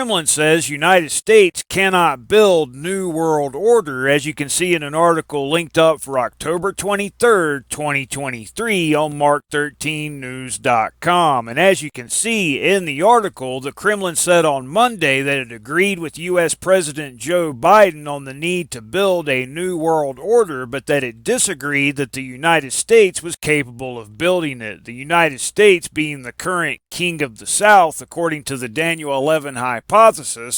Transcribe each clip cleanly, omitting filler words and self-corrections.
Kremlin says United States cannot build New World Order, as you can see in an article linked up for October 23rd, 2023 on Mark13news.com. And as you can see in the article, the Kremlin said on Monday that it agreed with U.S. President Joe Biden on the need to build a New World Order, but that it disagreed that the United States was capable of building it. The United States being the current king of the South, according to the Daniel 11 hypothesis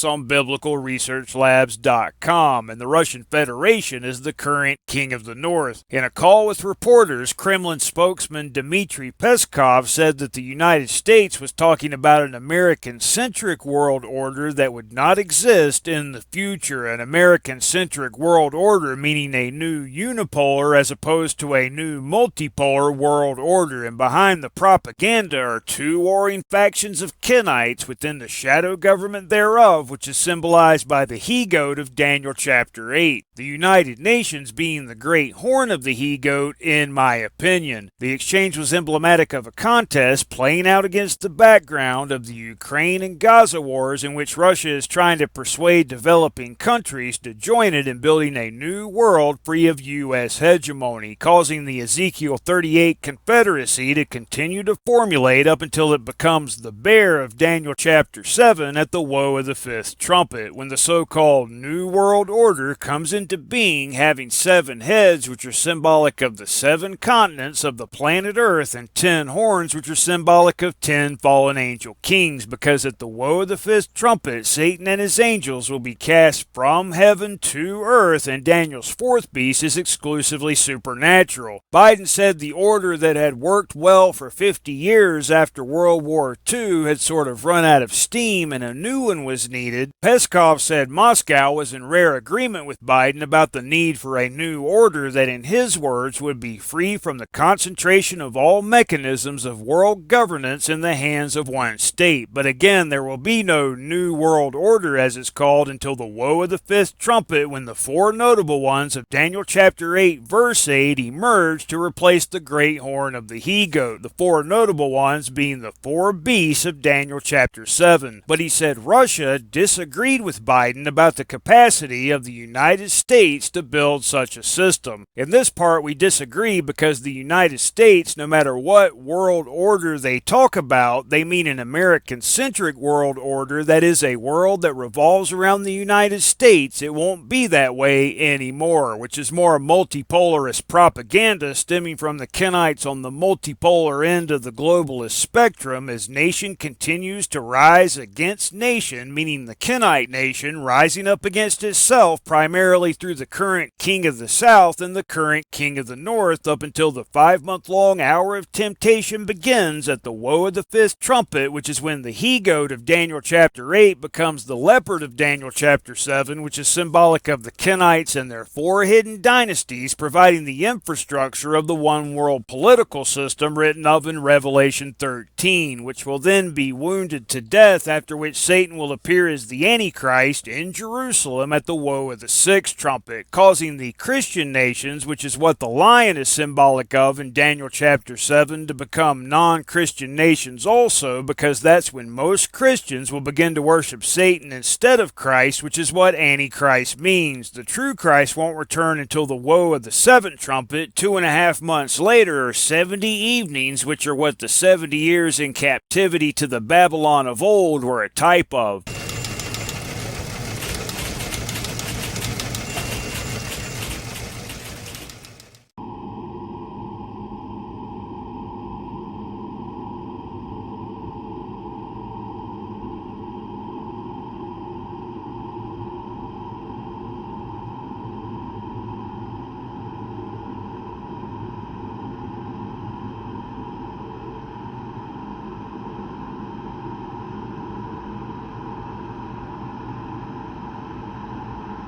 on biblicalresearchlabs.com, and the Russian Federation is the current king of the North. In a call with reporters, Kremlin spokesman Dmitry Peskov said that the United States was talking about an American-centric world order that would not exist in the future. An American-centric world order meaning a new unipolar as opposed to a new multipolar world order, and behind the propaganda are two warring factions of Kenites within the shadow government thereof, which is symbolized by the he-goat of Daniel chapter 8. The United Nations being the great horn of the he-goat, in my opinion. The exchange was emblematic of a contest playing out against the background of the Ukraine and Gaza wars, in which Russia is trying to persuade developing countries to join it in building a new world free of U.S. hegemony, causing the Ezekiel 38 Confederacy to continue to formulate up until it becomes the bear of Daniel chapter 7 at the woe of the fifth trumpet, when the so-called New World Order comes into being, having 7 heads, which are symbolic of the 7 continents of the planet Earth, and 10 horns, which are symbolic of 10 fallen angel kings, because at the woe of the fifth trumpet, Satan and his angels will be cast from heaven to earth, and Daniel's 4th beast is exclusively supernatural. Biden said the order that had worked well for 50 years after World War II had sort of run out of steam and a new one was needed. Peskov said Moscow was in rare agreement with Biden about the need for a new order that, in his words, would be free from the concentration of all mechanisms of world governance in the hands of one state. But again, there will be no New World Order, as it's called, until the woe of the fifth trumpet, when the 4 notable ones of Daniel chapter 8 verse 8 emerge to replace the great horn of the he-goat, the 4 notable ones being the 4 beasts of Daniel chapter 7. But he said Russia disagreed with Biden about the capacity of the United States to build such a system. In this part we disagree because the United States, no matter what world order they talk about, they mean an American-centric world order, that is a world that revolves around the United States. It won't be that way anymore, which is more multipolarist propaganda stemming from the Kenites on the multipolar end of the globalist spectrum, as nation continues to rise against nation, meaning the Kenite nation rising up against itself primarily through the current king of the South and the current king of the North, up until the 5-month-long hour of temptation begins at the woe of the fifth trumpet, which is when the he-goat of Daniel chapter 8 becomes the leopard of Daniel chapter 7, which is symbolic of the Kenites and their 4 hidden dynasties, providing the infrastructure of the one world political system written of in Revelation 13, which will then be wounded to death, after which Satan will appear as the Antichrist in Jerusalem at the woe of the 6th trumpet, causing the Christian nations, which is what the lion is symbolic of in Daniel chapter 7, to become non-Christian nations also, because that's when most Christians will begin to worship Satan instead of Christ, which is what Antichrist means. The true Christ won't return until the woe of the 7th trumpet, 2.5 months later, or 70 evenings, which are what the 70 years in captivity to the Babylon of old were a type of.